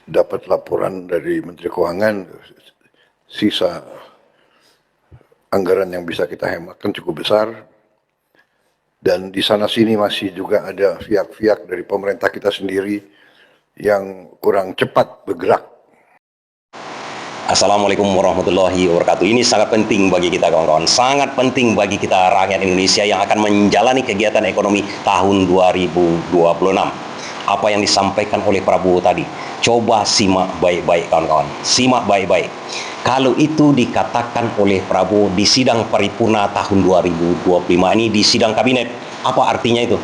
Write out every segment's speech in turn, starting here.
dapat laporan dari Menteri Keuangan, sisa anggaran yang bisa kita hematkan cukup besar, dan di sana sini masih juga ada pihak-pihak dari pemerintah kita sendiri yang kurang cepat bergerak. Assalamualaikum warahmatullahi wabarakatuh. Ini sangat penting bagi kita kawan-kawan, sangat penting bagi kita rakyat Indonesia yang akan menjalani kegiatan ekonomi tahun 2026. Apa yang disampaikan oleh Prabowo tadi, coba simak baik-baik kawan-kawan, simak baik-baik. Kalau itu dikatakan oleh Prabowo di sidang paripurna tahun 2025 ini, di sidang kabinet, apa artinya itu?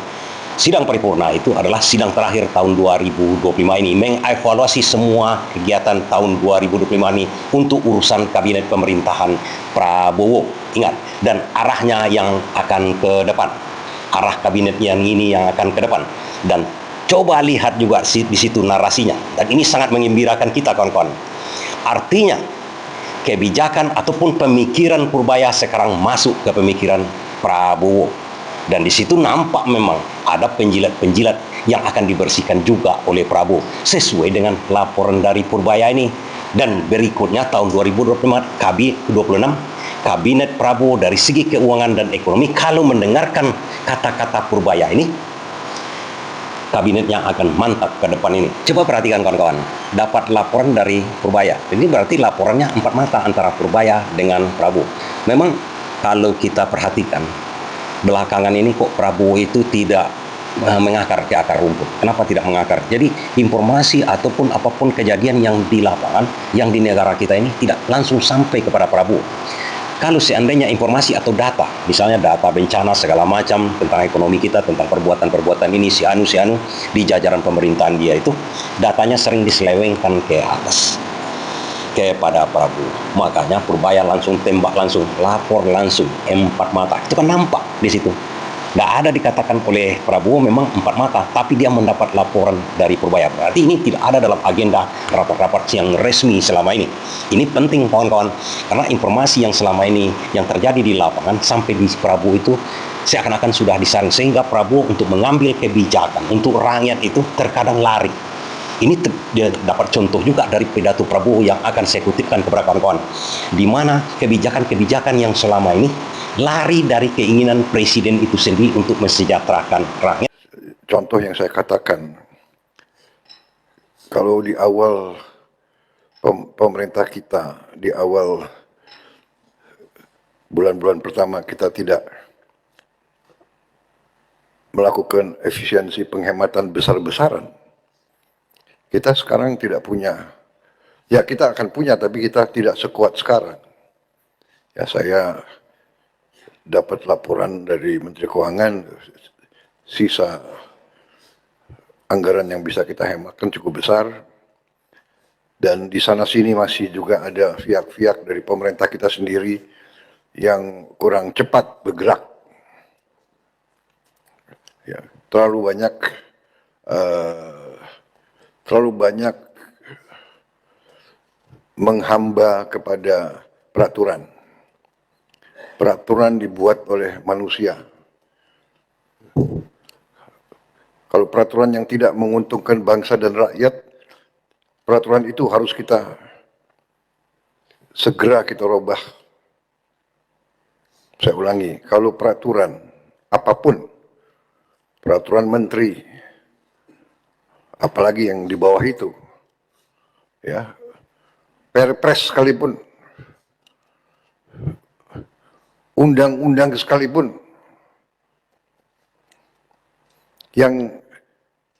Sidang paripurna itu adalah sidang terakhir tahun 2025 ini, mengevaluasi semua kegiatan tahun 2025 ini untuk urusan kabinet pemerintahan Prabowo. Ingat, dan arahnya yang akan ke depan. Arah kabinet yang ini yang akan ke depan. Dan coba lihat juga di situ narasinya. Dan ini sangat menggembirakan kita kawan-kawan. Artinya, kebijakan ataupun pemikiran Purbaya sekarang masuk ke pemikiran Prabowo. Dan di situ nampak memang ada penjilat-penjilat yang akan dibersihkan juga oleh Prabowo sesuai dengan laporan dari Purbaya ini. Dan berikutnya tahun 2026 Kabinet Prabowo dari segi keuangan dan ekonomi, kalau mendengarkan kata-kata Purbaya ini, kabinetnya akan mantap ke depan ini. Coba perhatikan kawan-kawan, dapat laporan dari Purbaya. Ini berarti laporannya empat mata antara Purbaya dengan Prabowo. Memang kalau kita perhatikan, belakangan ini kok Prabowo itu tidak mengakar ke akar rumput. Kenapa tidak mengakar? Jadi informasi ataupun apapun kejadian yang di lapangan, yang di negara kita ini tidak langsung sampai kepada Prabowo. Kalau seandainya informasi atau data, misalnya data bencana segala macam tentang ekonomi kita, tentang perbuatan-perbuatan ini, si anu, di jajaran pemerintahan dia itu, datanya sering diselewengkan ke atas, kepada Prabowo. Makanya Purbaya langsung tembak langsung, lapor langsung, empat mata. Itu kan nampak di situ. Nggak ada dikatakan oleh Prabowo memang empat mata, tapi dia mendapat laporan dari Purbaya. Berarti ini tidak ada dalam agenda rapat-rapat yang resmi selama ini. Ini penting kawan-kawan, karena informasi yang selama ini yang terjadi di lapangan sampai di Prabowo itu seakan-akan sudah disaring, sehingga Prabowo untuk mengambil kebijakan untuk rakyat itu terkadang lari. Ini dia dapat contoh juga dari pidato Prabowo yang akan saya kutipkan kepada kawan-kawan, di mana kebijakan-kebijakan yang selama ini lari dari keinginan presiden itu sendiri untuk mensejahterakan rakyat. Contoh yang saya katakan, kalau di awal pemerintah kita, di awal bulan-bulan pertama kita tidak melakukan efisiensi penghematan besar-besaran, kita sekarang tidak punya. Ya, kita akan punya, tapi kita tidak sekuat sekarang. Ya, saya dapat laporan dari Menteri Keuangan, sisa anggaran yang bisa kita hematkan cukup besar, dan di sana sini masih juga ada pihak-pihak dari pemerintah kita sendiri yang kurang cepat bergerak. Ya, terlalu banyak menghamba kepada peraturan. Peraturan dibuat oleh manusia. Kalau peraturan yang tidak menguntungkan bangsa dan rakyat, peraturan itu harus segera kita rubah. Saya ulangi, kalau peraturan apapun, peraturan menteri, apalagi yang di bawah itu, ya, perpres sekalipun, undang-undang sekalipun, yang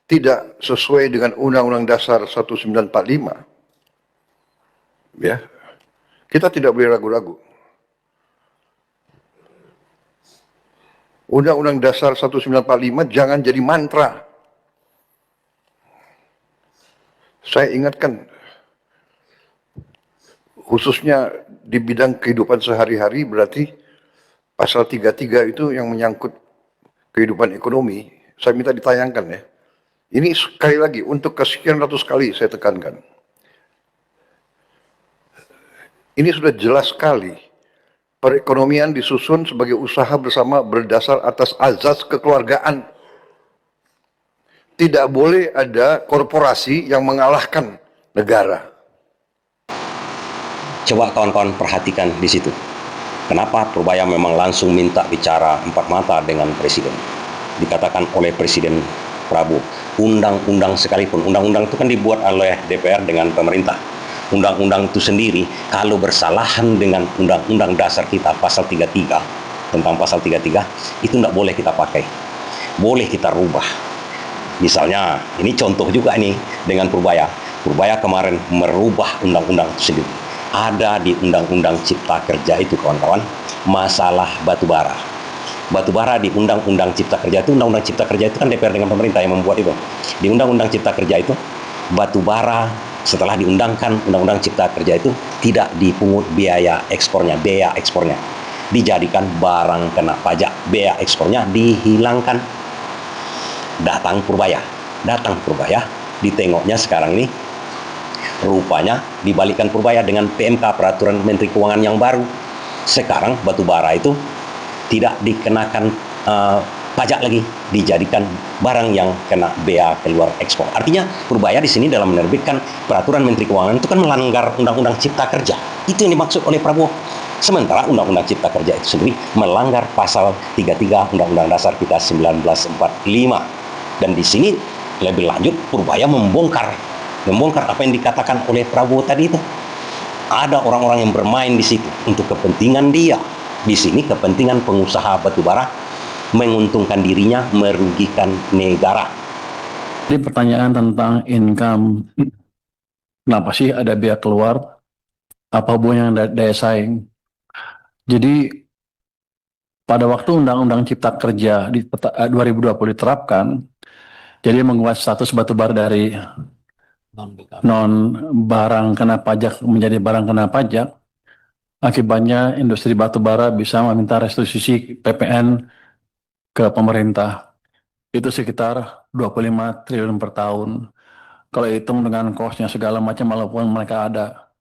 tidak sesuai dengan Undang-Undang Dasar 1945, ya, kita tidak boleh ragu-ragu. Undang-Undang Dasar 1945 jangan jadi mantra. Saya ingatkan, khususnya di bidang kehidupan sehari-hari, berarti pasal 33 itu yang menyangkut kehidupan ekonomi, saya minta ditayangkan ya. Ini sekali lagi, untuk kesekian ratus kali saya tekankan. Ini sudah jelas sekali, perekonomian disusun sebagai usaha bersama berdasar atas azas kekeluargaan. Tidak boleh ada korporasi yang mengalahkan negara. Coba kawan-kawan perhatikan di situ. Kenapa Purbaya memang langsung minta bicara empat mata dengan Presiden? Dikatakan oleh Presiden Prabowo, undang-undang sekalipun, undang-undang itu kan dibuat oleh DPR dengan pemerintah. Undang-undang itu sendiri, kalau bersalahan dengan undang-undang dasar kita, pasal 33, tentang pasal 33, itu tidak boleh kita pakai. Boleh kita rubah. Misalnya, ini contoh juga nih dengan Purbaya. Purbaya kemarin merubah undang-undang itu sendiri. Ada di Undang-Undang Cipta Kerja itu, kawan-kawan, masalah batubara. Batubara di Undang-Undang Cipta Kerja itu, Undang-Undang Cipta Kerja itu kan DPR dengan pemerintah yang membuat itu. Di Undang-Undang Cipta Kerja itu, batubara setelah diundangkan Undang-Undang Cipta Kerja itu tidak dipungut biaya ekspornya, dijadikan barang kena pajak, biaya ekspornya dihilangkan. Datang Purbaya, ditengoknya sekarang ini rupanya dibalikkan Purbaya dengan PMK, Peraturan Menteri Keuangan yang baru. Sekarang batubara itu tidak dikenakan pajak lagi, dijadikan barang yang kena bea keluar ekspor. Artinya Purbaya di sini dalam menerbitkan Peraturan Menteri Keuangan itu kan melanggar Undang-Undang Cipta Kerja. Itu yang dimaksud oleh Prabowo. Sementara Undang-Undang Cipta Kerja itu sendiri melanggar pasal 33 Undang-Undang Dasar kita 1945. Dan di sini lebih lanjut Purbaya membongkar apa yang dikatakan oleh Prabowo tadi itu. Ada orang-orang yang bermain di situ untuk kepentingan dia. Di sini kepentingan pengusaha batubara menguntungkan dirinya, merugikan negara. Jadi pertanyaan tentang income, kenapa sih ada biaya keluar? Apa hubungannya dengan daya saing? Jadi pada waktu Undang-Undang Cipta Kerja di 2020 diterapkan, jadi mengubah status batubara dari non barang kena pajak menjadi barang kena pajak. Akibatnya industri batubara bisa meminta restitusi PPN ke pemerintah. Itu sekitar 25 triliun per tahun. Kalau hitung dengan cost-nya segala macam, walaupun mereka ada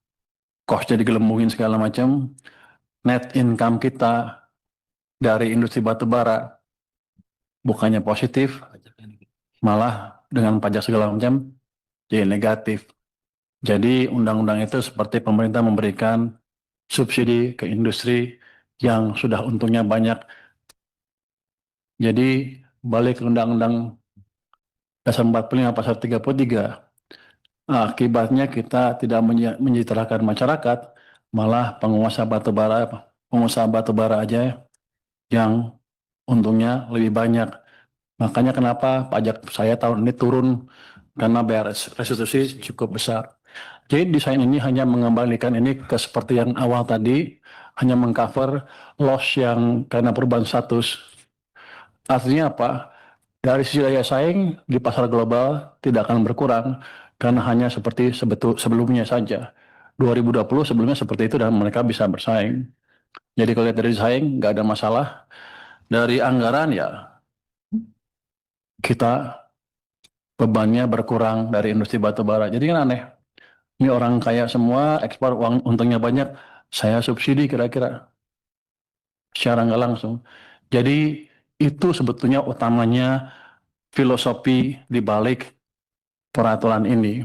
cost-nya digelembungin segala macam, net income kita dari industri batubara bukannya positif, malah dengan pajak segala macam jadi negatif. Jadi undang-undang itu seperti pemerintah memberikan subsidi ke industri yang sudah untungnya banyak. Jadi balik ke Undang-Undang Dasar 45 Pasal 33, akibatnya kita tidak menyejahterakan masyarakat, malah pengusaha batubara aja yang untungnya lebih banyak. Makanya kenapa pajak saya tahun ini turun, karena bayar restitusi cukup besar. Jadi desain ini hanya mengembalikan ini ke seperti yang awal tadi, hanya mengcover loss yang karena perubahan status. Artinya apa? Dari sisi daya saing di pasar global tidak akan berkurang, karena hanya seperti sebelumnya saja. 2020 sebelumnya seperti itu dan mereka bisa bersaing. Jadi kalau lihat dari saing nggak ada masalah. Dari anggaran ya kita bebannya berkurang dari industri batubara. Jadi kan aneh. Ini orang kaya semua, ekspor uang untungnya banyak, saya subsidi kira-kira secara nggak langsung. Jadi itu sebetulnya utamanya filosofi di balik peraturan ini.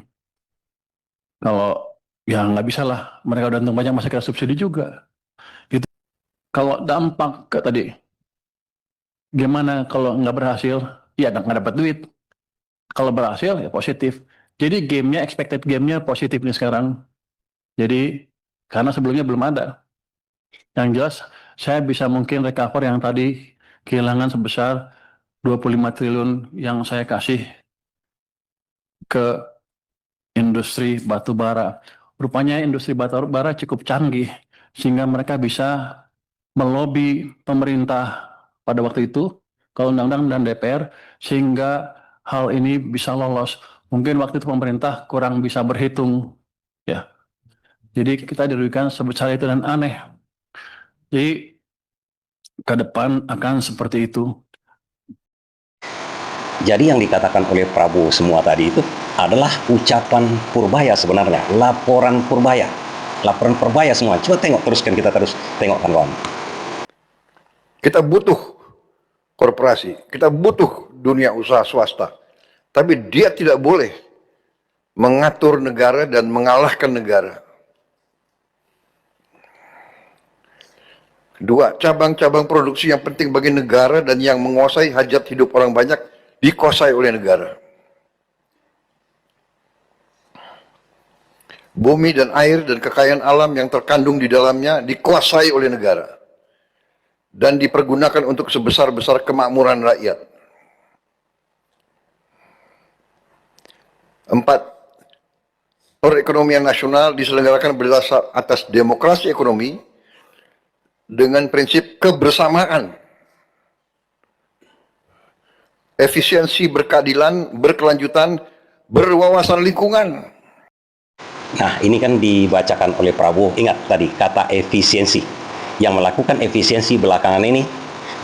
Kalau ya nggak bisa lah, mereka udah untung banyak masa kita subsidi juga. Itu kalau dampak ke tadi, gimana kalau nggak berhasil? Ya nggak dapat duit. Kalau berhasil ya positif. Jadi gamenya, expected gamenya positif nih sekarang. Jadi karena sebelumnya belum ada. Yang jelas saya bisa mungkin recover yang tadi kehilangan sebesar 25 triliun yang saya kasih ke industri batu bara. Rupanya industri batu bara cukup canggih sehingga mereka bisa melobi pemerintah pada waktu itu, kalau undang-undang dan DPR, sehingga hal ini bisa lolos. Mungkin waktu itu pemerintah kurang bisa berhitung, ya. Jadi kita dirugikan sebesar itu dan aneh. Jadi ke depan akan seperti itu. Jadi yang dikatakan oleh Prabowo semua tadi itu adalah ucapan Purbaya sebenarnya, laporan Purbaya. Laporan Purbaya semua. Coba teruskan, kita terus tengok kawan-kawan. Kita butuh korporasi, kita butuh dunia usaha swasta. Tapi dia tidak boleh mengatur negara dan mengalahkan negara. Kedua, cabang-cabang produksi yang penting bagi negara dan yang menguasai hajat hidup orang banyak dikuasai oleh negara. Bumi dan air dan kekayaan alam yang terkandung di dalamnya dikuasai oleh negara dan dipergunakan untuk sebesar-besar kemakmuran rakyat. 4. Perekonomian nasional diselenggarakan berdasar atas demokrasi ekonomi dengan prinsip kebersamaan, efisiensi, berkeadilan, berkelanjutan, berwawasan lingkungan. Nah, ini kan dibacakan oleh Prabowo. Ingat tadi kata efisiensi. Yang melakukan efisiensi belakangan ini,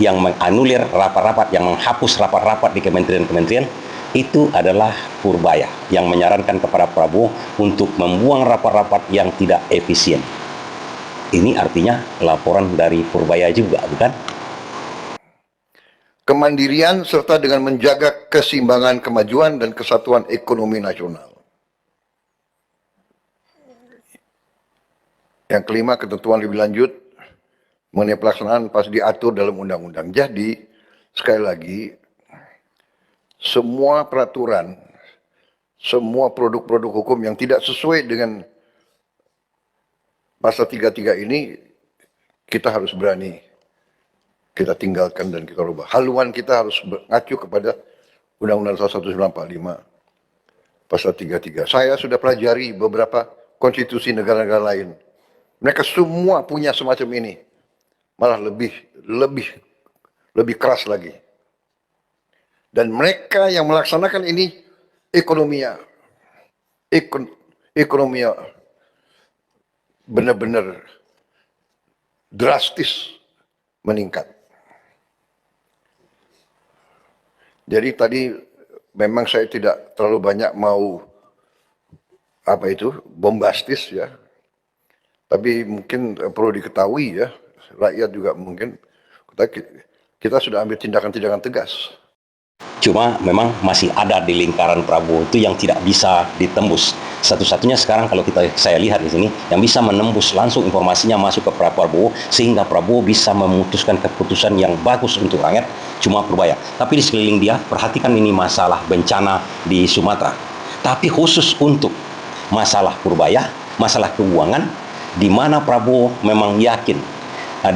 yang menganulir rapat-rapat, yang menghapus rapat-rapat di kementerian-kementerian, itu adalah Purbaya yang menyarankan kepada Prabowo untuk membuang rapat-rapat yang tidak efisien. Ini artinya laporan dari Purbaya juga, bukan? Kemandirian serta dengan menjaga keseimbangan kemajuan dan kesatuan ekonomi nasional. Yang kelima, ketentuan lebih lanjut mengenai pelaksanaan pas diatur dalam undang-undang. Jadi, sekali lagi, semua peraturan, semua produk-produk hukum yang tidak sesuai dengan pasal 33 ini, kita harus berani, kita tinggalkan dan kita rubah. Haluan kita harus mengacu kepada Undang-Undang 1945, pasal 33. Saya sudah pelajari beberapa konstitusi negara-negara lain. Mereka semua punya semacam ini. Malah lebih keras lagi. Dan mereka yang melaksanakan ini ekonominya benar-benar drastis meningkat. Jadi tadi memang saya tidak terlalu banyak mau bombastis ya. Tapi mungkin perlu diketahui ya, rakyat juga mungkin kita sudah ambil tindakan-tindakan tegas. Cuma memang masih ada di lingkaran Prabowo itu yang tidak bisa ditembus. Satu-satunya sekarang kalau saya lihat di sini, yang bisa menembus langsung informasinya masuk ke Prabowo, sehingga Prabowo bisa memutuskan keputusan yang bagus untuk rakyat, cuma Purbaya. Tapi di sekeliling dia, perhatikan ini masalah bencana di Sumatera. Tapi khusus untuk masalah Purbaya, masalah keuangan, di mana Prabowo memang yakin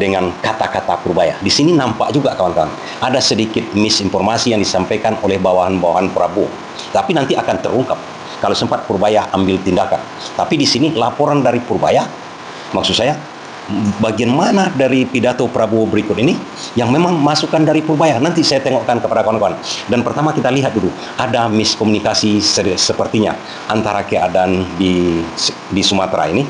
dengan kata-kata Purbaya. Di sini nampak juga kawan-kawan, ada sedikit misinformasi yang disampaikan oleh bawahan-bawahan Prabowo. Tapi nanti akan terungkap kalau sempat Purbaya ambil tindakan. Tapi di sini laporan dari Purbaya, maksud saya, bagian mana dari pidato Prabowo berikut ini yang memang masukan dari Purbaya. Nanti saya tengokkan kepada kawan-kawan. Dan pertama kita lihat dulu, ada miskomunikasi sepertinya antara keadaan di Sumatera ini,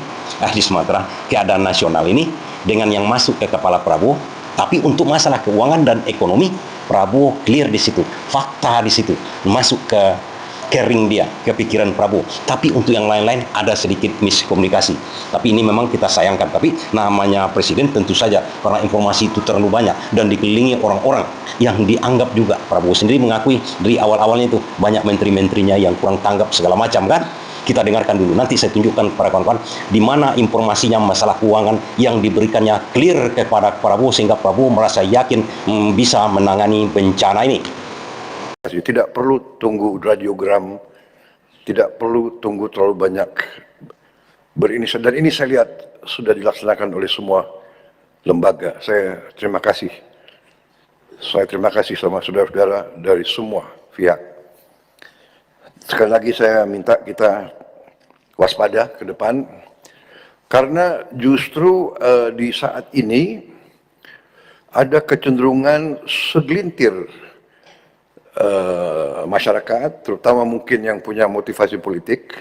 di Sumatera, keadaan nasional ini, dengan yang masuk ke kepala Prabowo. Tapi untuk masalah keuangan dan ekonomi, Prabowo clear di situ, fakta di situ, masuk ke ring dia, ke pikiran Prabowo. Tapi untuk yang lain-lain ada sedikit miskomunikasi. Tapi ini memang kita sayangkan. Tapi namanya presiden tentu saja, karena informasi itu terlalu banyak dan dikelilingi orang-orang yang dianggap juga, Prabowo sendiri mengakui dari awal-awalnya itu banyak menteri-menterinya yang kurang tanggap segala macam kan. Kita dengarkan dulu, nanti saya tunjukkan kepada kawan-kawan di mana informasinya masalah keuangan yang diberikannya clear kepada Prabowo, sehingga Prabowo merasa yakin bisa menangani bencana ini. Tidak perlu tunggu radiogram, tidak perlu tunggu terlalu banyak berinisiatif. Dan ini saya lihat sudah dilaksanakan oleh semua lembaga. Saya terima kasih. Saya terima kasih sama saudara-saudara dari semua pihak. Sekali lagi saya minta kita waspada ke depan, karena justru di saat ini ada kecenderungan segelintir masyarakat, terutama mungkin yang punya motivasi politik,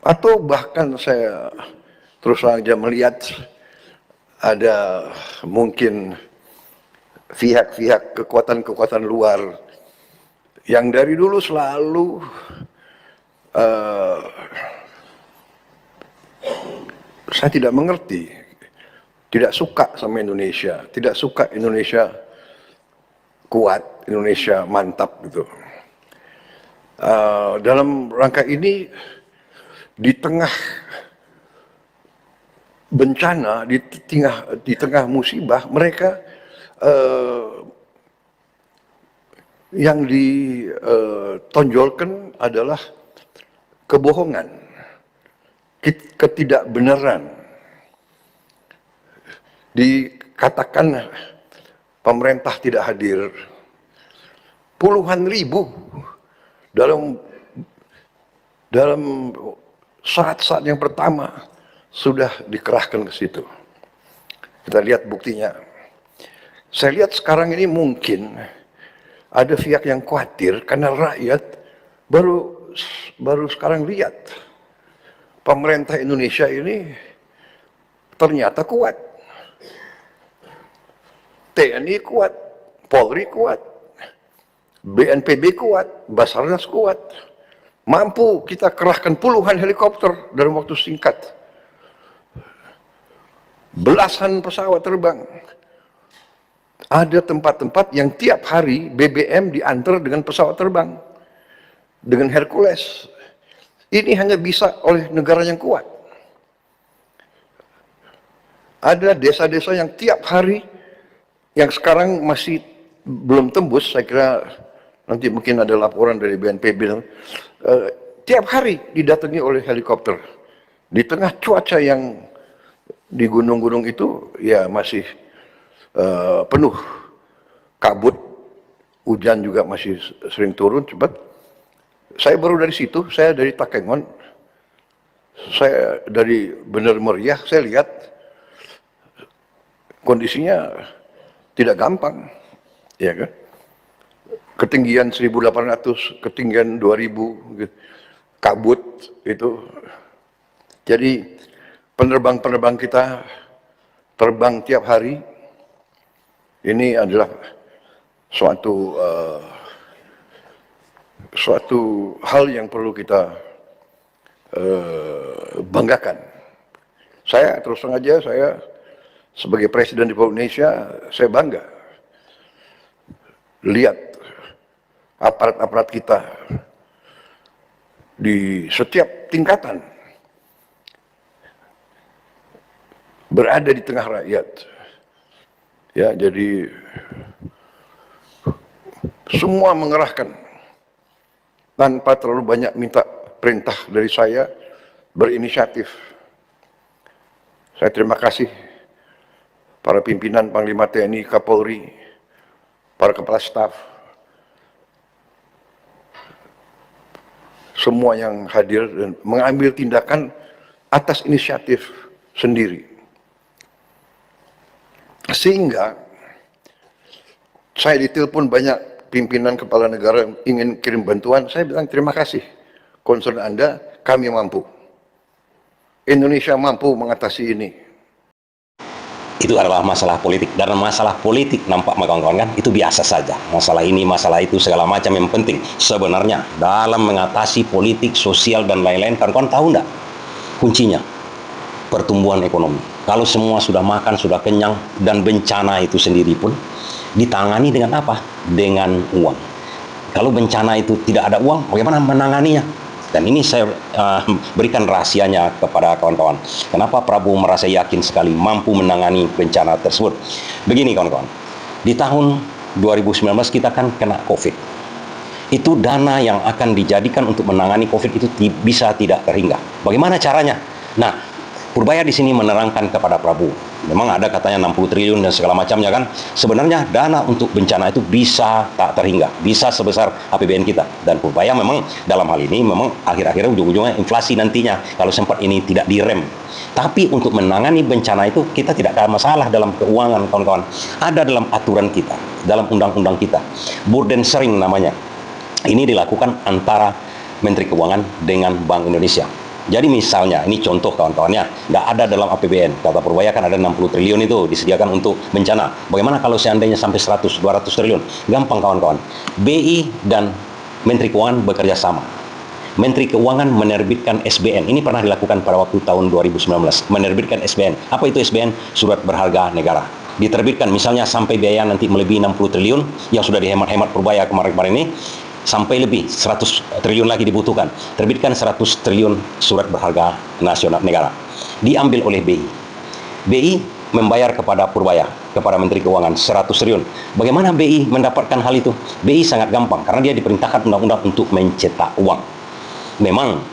atau bahkan saya terus saja melihat ada mungkin pihak-pihak kekuatan-kekuatan luar yang dari dulu selalu saya tidak mengerti, tidak suka sama Indonesia, tidak suka Indonesia kuat, Indonesia mantap gitu. Dalam rangka ini, di tengah bencana, di tengah musibah, mereka yang ditonjolkan adalah kebohongan, ketidakbenaran. Dikatakan pemerintah tidak hadir, puluhan ribu dalam saat-saat yang pertama sudah dikerahkan ke situ. Kita lihat buktinya. Saya lihat sekarang ini mungkin ada pihak yang khawatir karena rakyat baru sekarang lihat pemerintah Indonesia ini ternyata kuat. TNI kuat, Polri kuat, BNPB kuat, Basarnas kuat. Mampu kita kerahkan puluhan helikopter dalam waktu singkat. Belasan pesawat terbang. Ada tempat-tempat yang tiap hari BBM diantar dengan pesawat terbang, dengan Hercules. Ini hanya bisa oleh negara yang kuat. Ada desa-desa yang tiap hari, yang sekarang masih belum tembus, saya kira nanti mungkin ada laporan dari BNPB, tiap hari didatangi oleh helikopter. Di tengah cuaca yang di gunung-gunung itu ya masih penuh kabut, hujan juga masih sering turun cepat. Saya baru dari situ, saya dari Takengon, saya dari Bener Meriah, saya lihat kondisinya tidak gampang, ya kan? Ketinggian 1.800, ketinggian 2.000, gitu. Kabut itu. Jadi penerbang-penerbang kita terbang tiap hari. Ini adalah suatu hal yang perlu kita banggakan. Saya terus terang aja, saya sebagai Presiden Republik Indonesia, saya bangga lihat aparat-aparat kita di setiap tingkatan berada di tengah rakyat. Ya, jadi semua mengerahkan tanpa terlalu banyak minta perintah dari saya, berinisiatif. Saya terima kasih para pimpinan Panglima TNI, Kapolri, para kepala staf, semua yang hadir dan mengambil tindakan atas inisiatif sendiri. Sehingga saya ditelepon banyak pimpinan kepala negara yang ingin kirim bantuan, saya bilang terima kasih, concern Anda, kami mampu. Indonesia mampu mengatasi ini. Itu adalah masalah politik, dan masalah politik nampak kawan-kawan kan itu biasa saja. Masalah ini, masalah itu, segala macam yang penting sebenarnya dalam mengatasi politik, sosial dan lain-lain, kawan-kawan tahu enggak kuncinya? Pertumbuhan ekonomi. Kalau semua sudah makan, sudah kenyang, dan bencana itu sendiri pun ditangani dengan apa? Dengan uang. Kalau bencana itu tidak ada uang, bagaimana menanganinya? Dan ini saya berikan rahasianya kepada kawan-kawan. Kenapa Prabowo merasa yakin sekali mampu menangani bencana tersebut? Begini kawan-kawan, di tahun 2019 kita kan kena COVID. Itu dana yang akan dijadikan untuk menangani COVID itu bisa tidak terhingga. Bagaimana caranya? Nah, Purbaya di sini menerangkan kepada Prabowo, memang ada katanya 60 triliun dan segala macamnya kan. Sebenarnya dana untuk bencana itu bisa tak terhingga, bisa sebesar APBN kita. Dan Purbaya memang dalam hal ini memang akhir-akhirnya ujung-ujungnya inflasi nantinya kalau sempat ini tidak direm. Tapi untuk menangani bencana itu kita tidak ada masalah dalam keuangan kawan-kawan. Ada dalam aturan kita, dalam undang-undang kita. Burden sharing namanya. Ini dilakukan antara Menteri Keuangan dengan Bank Indonesia. Jadi misalnya, ini contoh kawan-kawannya, nggak ada dalam APBN. Kata Purbaya kan ada 60 triliun itu disediakan untuk bencana. Bagaimana kalau seandainya sampai 100, 200 triliun? Gampang kawan-kawan. BI dan Menteri Keuangan bekerja sama. Menteri Keuangan menerbitkan SBN. Ini pernah dilakukan pada waktu tahun 2019. Menerbitkan SBN. Apa itu SBN? Surat berharga negara. Diterbitkan misalnya sampai biaya nanti melebihi 60 triliun yang sudah dihemat-hemat Purbaya kemarin-kemarin ini. sampai lebih 100 triliun lagi dibutuhkan. Terbitkan 100 triliun surat berharga nasional negara. Diambil oleh BI. BI membayar kepada Purbaya, kepada Menteri Keuangan 100 triliun. Bagaimana BI mendapatkan hal itu? BI sangat gampang karena dia diperintahkan undang-undang untuk mencetak uang. Memang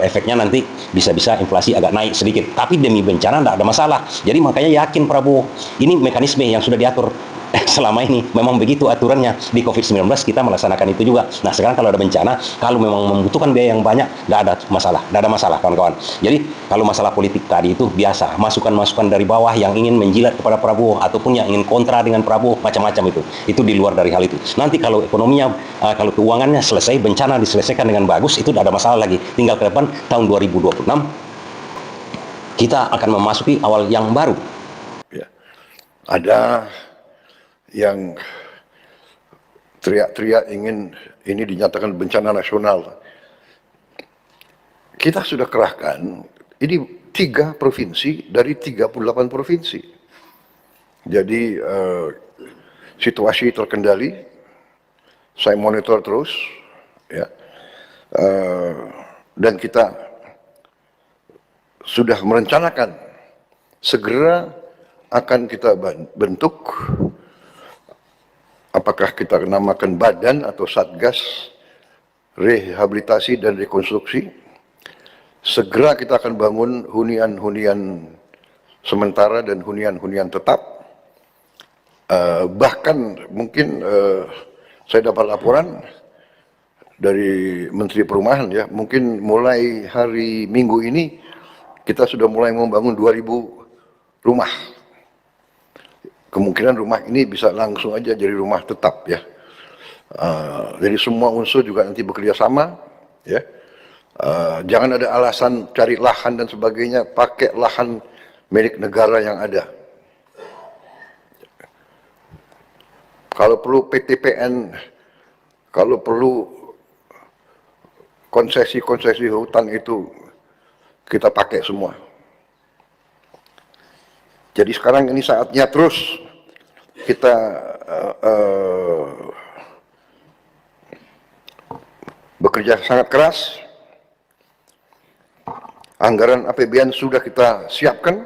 efeknya nanti bisa-bisa inflasi agak naik sedikit, tapi demi bencana tidak ada masalah. Jadi makanya yakin Prabowo, ini mekanisme yang sudah diatur selama ini, memang begitu aturannya. Di COVID-19 kita melaksanakan itu juga. Nah sekarang kalau ada bencana, kalau memang membutuhkan biaya yang banyak, tidak ada masalah kawan-kawan. Jadi kalau masalah politik tadi itu biasa, masukan-masukan dari bawah yang ingin menjilat kepada Prabowo ataupun yang ingin kontra dengan Prabowo, macam-macam itu di luar dari hal itu. Nanti kalau ekonominya, kalau keuangannya selesai, bencana diselesaikan dengan bagus, itu tidak ada masalah lagi. Tinggal ke depan tahun 2026 kita akan memasuki awal yang baru. Ya. Ada yang teriak-teriak ingin ini dinyatakan bencana nasional. Kita sudah kerahkan ini 3 provinsi dari 38 provinsi. Jadi situasi terkendali, saya monitor terus, ya, dan kita sudah merencanakan segera akan kita bentuk. Apakah kita namakan badan atau satgas rehabilitasi dan rekonstruksi. Segera kita akan bangun hunian-hunian sementara dan hunian-hunian tetap. Bahkan mungkin saya dapat laporan dari Menteri Perumahan, ya, mungkin mulai hari Minggu ini kita sudah mulai membangun 2.000 rumah. Kemungkinan rumah ini bisa langsung aja jadi rumah tetap, ya. Jadi semua unsur juga nanti bekerja sama, ya. Jangan ada alasan cari lahan dan sebagainya, pakai lahan milik negara yang ada. Kalau perlu PTPN, kalau perlu konsesi-konsesi hutan itu kita pakai semua. Jadi sekarang ini saatnya terus kita bekerja sangat keras. Anggaran APBN sudah kita siapkan.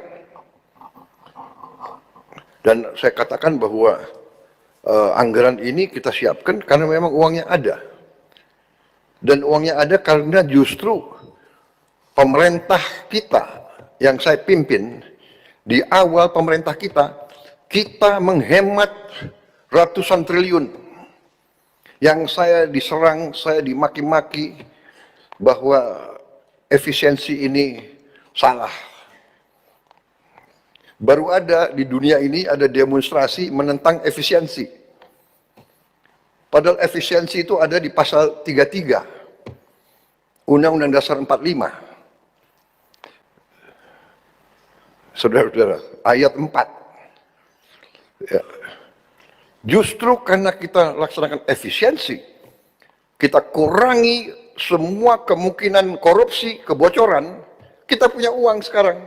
Dan saya katakan bahwa anggaran ini kita siapkan karena memang uangnya ada. Dan uangnya ada karena justru pemerintah kita yang saya pimpin, di awal pemerintah kita menghemat ratusan triliun. Yang saya diserang, saya dimaki-maki bahwa efisiensi ini salah. Baru ada di dunia ini ada demonstrasi menentang efisiensi. Padahal efisiensi itu ada di pasal 33 Undang-Undang Dasar 45. Saudara-saudara, ayat 4. Ya. Justru karena kita laksanakan efisiensi, kita kurangi semua kemungkinan korupsi, kebocoran, kita punya uang sekarang.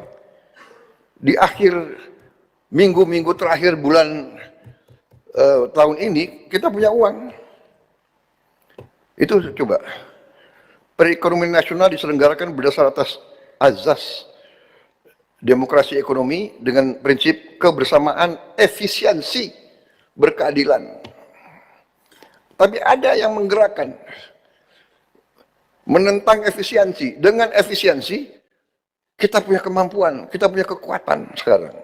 Di akhir minggu-minggu terakhir bulan tahun ini, kita punya uang. Itu coba. Perekonomian nasional diselenggarakan berdasar atas azas demokrasi ekonomi dengan prinsip kebersamaan, efisiensi, berkeadilan. Tapi ada yang menggerakkan, menentang efisiensi. Dengan efisiensi, kita punya kemampuan, kita punya kekuatan sekarang.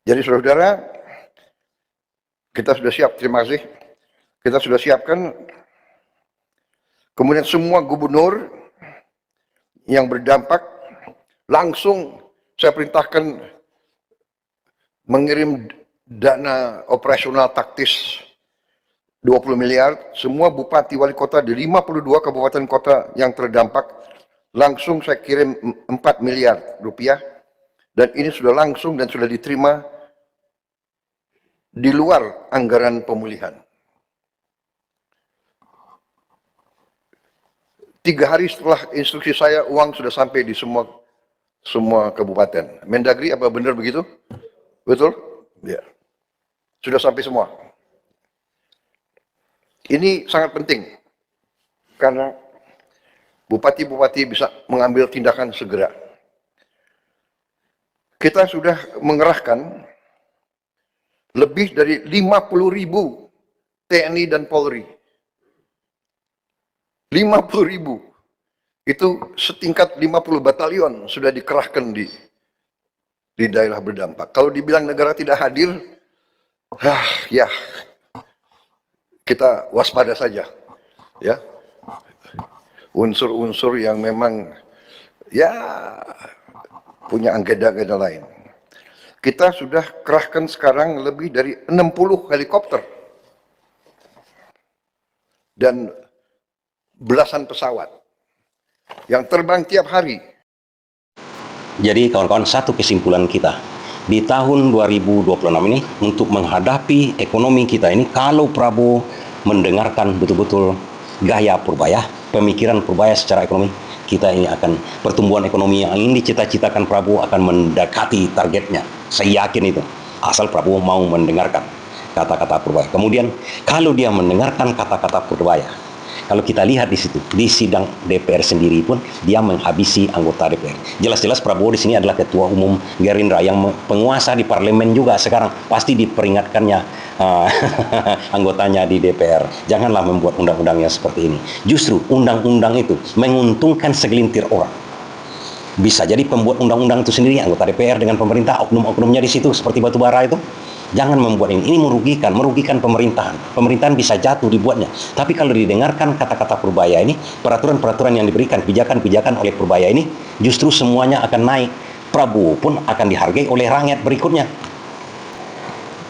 Jadi saudara, kita sudah siap, terima kasih. Kita sudah siapkan, kemudian semua gubernur yang berdampak, langsung saya perintahkan mengirim dana operasional taktis 20 miliar, semua bupati wali kota di 52 kabupaten kota yang terdampak, langsung saya kirim 4 miliar rupiah, dan ini sudah langsung dan sudah diterima di luar anggaran pemulihan. 3 hari setelah instruksi saya, uang sudah sampai di semua kabupaten. Mendagri, apa benar begitu? Betul? Ya. Sudah sampai semua. Ini sangat penting karena bupati-bupati bisa mengambil tindakan segera. Kita sudah mengerahkan lebih dari 50.000 TNI dan Polri. 50.000. Itu setingkat 50 batalion sudah dikerahkan di daerah berdampak. Kalau dibilang negara tidak hadir, ya kita waspada saja. Ya. Unsur-unsur yang memang ya punya agenda-agenda lain. Kita sudah kerahkan sekarang lebih dari 60 helikopter dan belasan pesawat yang terbang tiap hari. Jadi kawan-kawan, satu kesimpulan kita di tahun 2026 ini untuk menghadapi ekonomi kita ini, kalau Prabowo mendengarkan betul-betul gaya Purbaya, pemikiran Purbaya secara ekonomi, kita ini akan pertumbuhan ekonomi yang ingin dicita-citakan Prabowo akan mendekati targetnya. Saya yakin itu, asal Prabowo mau mendengarkan kata-kata Purbaya. Kemudian kalau dia mendengarkan kata-kata Purbaya, kalau kita lihat di situ, di sidang DPR sendiri pun dia menghabisi anggota DPR. Jelas-jelas Prabowo di sini adalah ketua umum Gerindra yang penguasa di parlemen juga sekarang. Pasti diperingatkannya anggotanya di DPR. Janganlah membuat undang-undang yang seperti ini. Justru undang-undang itu menguntungkan segelintir orang. Bisa jadi pembuat undang-undang itu sendiri, anggota DPR dengan pemerintah, oknum-oknumnya di situ seperti batubara itu. Jangan membuat ini merugikan pemerintahan. Pemerintahan bisa jatuh dibuatnya. Tapi kalau didengarkan kata-kata Purbaya ini, peraturan-peraturan yang diberikan, pijakan-pijakan oleh Purbaya ini, justru semuanya akan naik. Prabowo pun akan dihargai oleh rakyat berikutnya.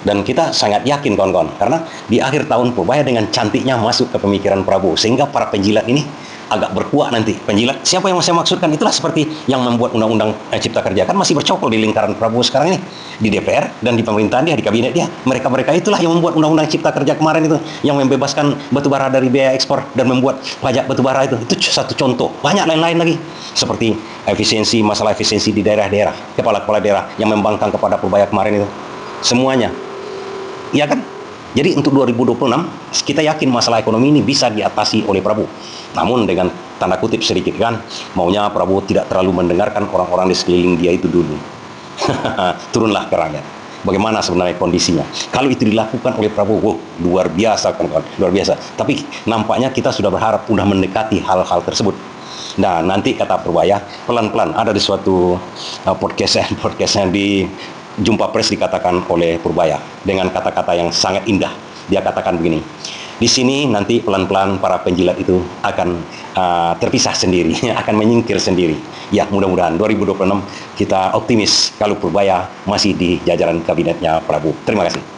Dan kita sangat yakin kawan-kawan, karena di akhir tahun Purbaya dengan cantiknya masuk ke pemikiran Prabowo, sehingga para penjilat ini agak berkuah nanti. Penjilat, siapa yang saya maksudkan? Itulah seperti yang membuat undang-undang Cipta Kerja, kan masih bercokol di lingkaran Prabowo sekarang ini, di DPR dan di pemerintahan dia, di kabinet dia. Mereka-mereka itulah yang membuat undang-undang Cipta Kerja kemarin itu, yang membebaskan batubara dari biaya ekspor dan membuat pajak batubara itu. Itu satu contoh. Banyak lain-lain lagi, seperti masalah efisiensi di daerah-daerah, kepala-kepala daerah yang membangkang kepada Purbaya kemarin itu. Semuanya. Ya kan? Jadi untuk 2026, kita yakin masalah ekonomi ini bisa diatasi oleh Prabowo. Namun dengan tanda kutip sedikit kan, maunya Prabowo tidak terlalu mendengarkan orang-orang di sekeliling dia itu dulu. Turunlah ke rakyat. Bagaimana sebenarnya kondisinya? Kalau itu dilakukan oleh Prabowo, luar biasa kan, luar biasa. Tapi nampaknya kita sudah berharap sudah mendekati hal-hal tersebut. Nah, nanti kata Purbaya, pelan-pelan ada di suatu podcastnya di Jumpa Pers dikatakan oleh Purbaya dengan kata-kata yang sangat indah. Dia katakan begini, di sini nanti pelan-pelan para penjilat itu akan terpisah sendiri, akan menyingkir sendiri. Ya, mudah-mudahan 2026 kita optimis kalau Purbaya masih di jajaran kabinetnya Prabowo. Terima kasih.